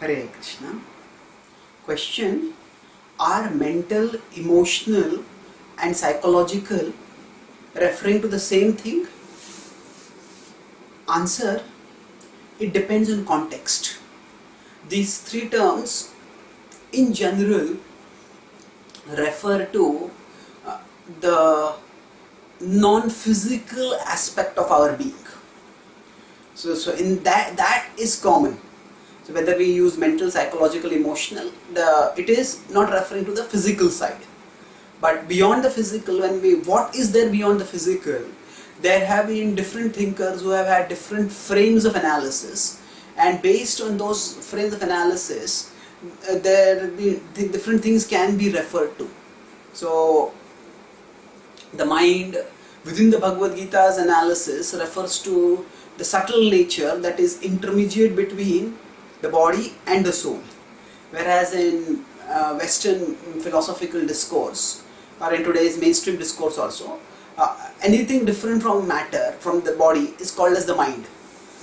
Hare Krishna. Question: are mental, emotional and psychological referring to the same thing? Answer: it depends on context. These three terms in general refer to the non-physical aspect of our being. So in that is common. So whether we use mental, psychological, emotional, it is not referring to the physical side. But beyond the physical, what is there beyond the physical? There have been different thinkers who have had different frames of analysis, and based on those frames of analysis, the different things can be referred to. So the mind within the Bhagavad Gita's analysis refers to the subtle nature that is intermediate between the body and the soul, whereas in Western philosophical discourse, or in today's mainstream discourse also, anything different from matter, from the body, is called as the mind.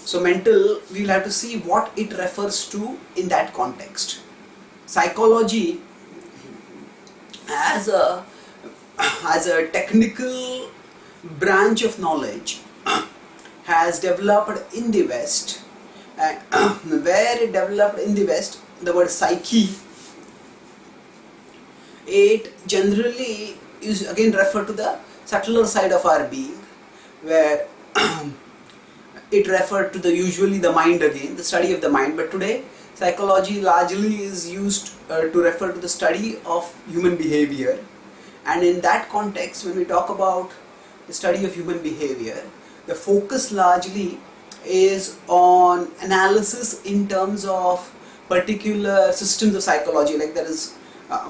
So mental, we will have to see what it refers to in that context. Psychology as a technical branch of knowledge has developed in the West, and where it developed in the West, the word psyche, it generally is again referred to the subtler side of our being, where it referred to usually the mind again, the study of the mind. But today psychology largely is used to refer to the study of human behavior, and in that context, when we talk about the study of human behavior, the focus largely is on analysis in terms of particular systems of psychology. Like there is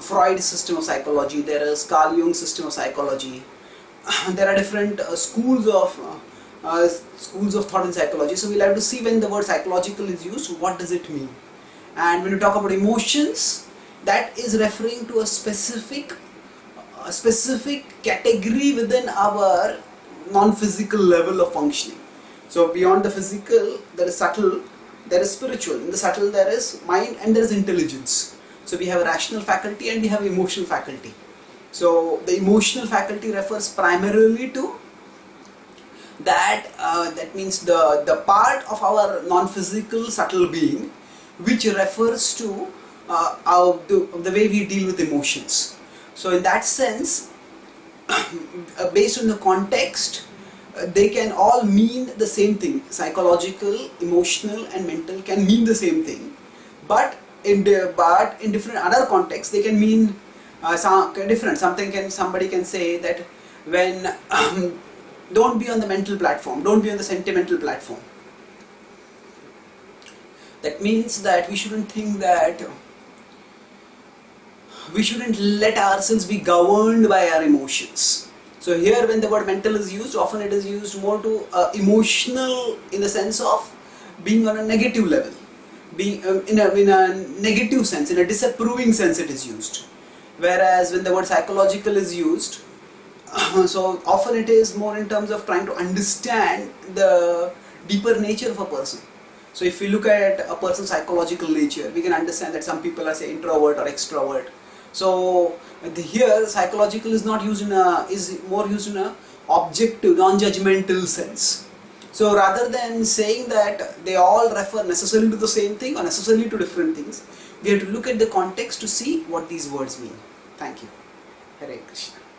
Freud's system of psychology, there is Carl Jung's system of psychology. There are different schools of thought in psychology. So we'll have to see, when the word psychological is used, what does it mean? And when we talk about emotions, that is referring to a specific category within our non-physical level of functioning. So beyond the physical, there is subtle, there is spiritual. In the subtle, there is mind and there is intelligence. So we have a rational faculty and we have emotional faculty. So the emotional faculty refers primarily to that means the part of our non-physical subtle being which refers to the way we deal with emotions. So in that sense, based on the context, they can all mean the same thing. Psychological, emotional and mental can mean the same thing, but in different other contexts they can mean different. Somebody can say that when don't be on the mental platform, don't be on the sentimental platform. That means that we shouldn't think that we shouldn't let ourselves be governed by our emotions. So here, when the word mental is used, often it is used more to emotional, in the sense of being on a negative level, being in a negative sense, in a disapproving sense it is used. Whereas when the word psychological is used, so often it is more in terms of trying to understand the deeper nature of a person. So if we look at a person's psychological nature, we can understand that some people are, say, introvert or extrovert. So here psychological is not used is more used in a objective, non-judgmental sense. So rather than saying that they all refer necessarily to the same thing or necessarily to different things, we have to look at the context to see what these words mean. Thank you. Hare Krishna.